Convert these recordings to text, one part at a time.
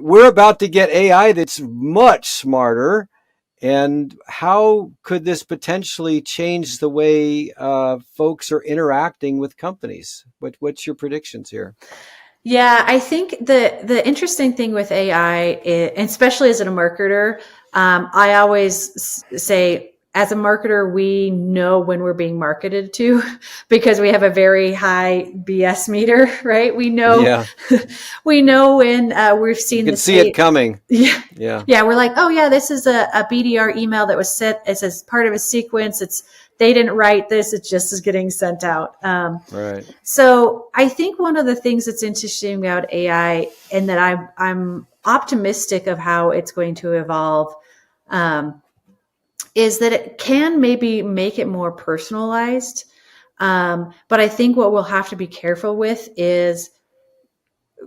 we're about to get AI that's much smarter. And how could this potentially change the way folks are interacting with companies? What's your predictions here? Yeah, I think the interesting thing with AI, and especially as a marketer, I always say, as a marketer, we know when we're being marketed to because we have a very high BS meter, right? We know, Yeah, we know when we've you seen can the see it state. coming. Yeah. Yeah, Yeah. We're like, oh yeah, this is a BDR email that was sent as part of a sequence. They didn't write this. It just is getting sent out. right. So I think one of the things that's interesting about AI, and that I'm optimistic of how it's going to evolve, um, is that it can maybe make it more personalized. But I think what we'll have to be careful with is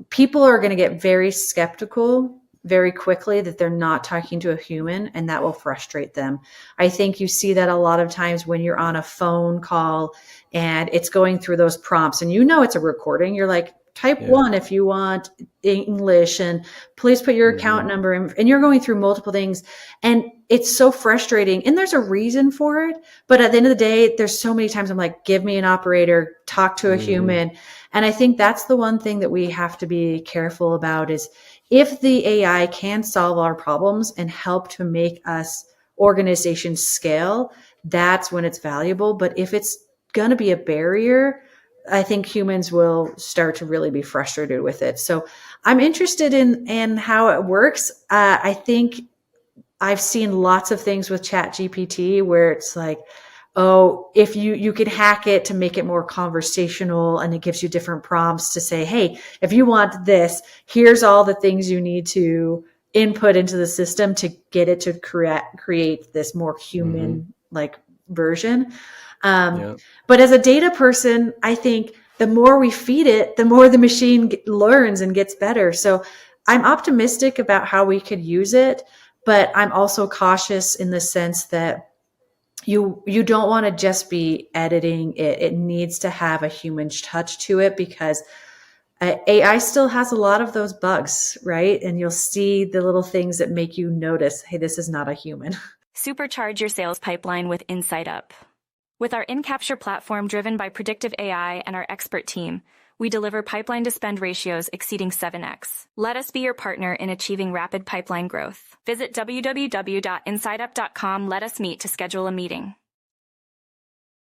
people are going to get very skeptical very quickly that they're not talking to a human, and that will frustrate them. I think you see that a lot of times when you're on a phone call and it's going through those prompts and it's a recording. You're like, type Yeah. 1 if you want English, and please put your account number in, and you're going through multiple things, and it's so frustrating, and there's a reason for it. But at the end of the day, there's so many times I'm like, give me an operator, talk to a human. And I think that's the one thing that we have to be careful about is, if the AI can solve our problems and help to make us organizations scale, that's when it's valuable. But if it's going to be a barrier, I think humans will start to really be frustrated with it. So I'm interested in how it works. I think I've seen lots of things with Chat GPT where it's like, oh, if you could hack it to make it more conversational, and it gives you different prompts to say, hey, if you want this, here's all the things you need to input into the system to get it to create this more human like version. But as a data person, I think the more we feed it, the more the machine learns and gets better. So I'm optimistic about how we could use it, but I'm also cautious in the sense that you don't want to just be editing it. It needs to have a human touch to it, because AI still has a lot of those bugs, right? And you'll see the little things that make you notice, hey, this is not a human. Supercharge your sales pipeline with InsightUp. With our InCapture platform driven by predictive AI and our expert team, we deliver pipeline to spend ratios exceeding 7x. Let us be your partner in achieving rapid pipeline growth. Visit www.insightUp.com. Let us meet to schedule a meeting.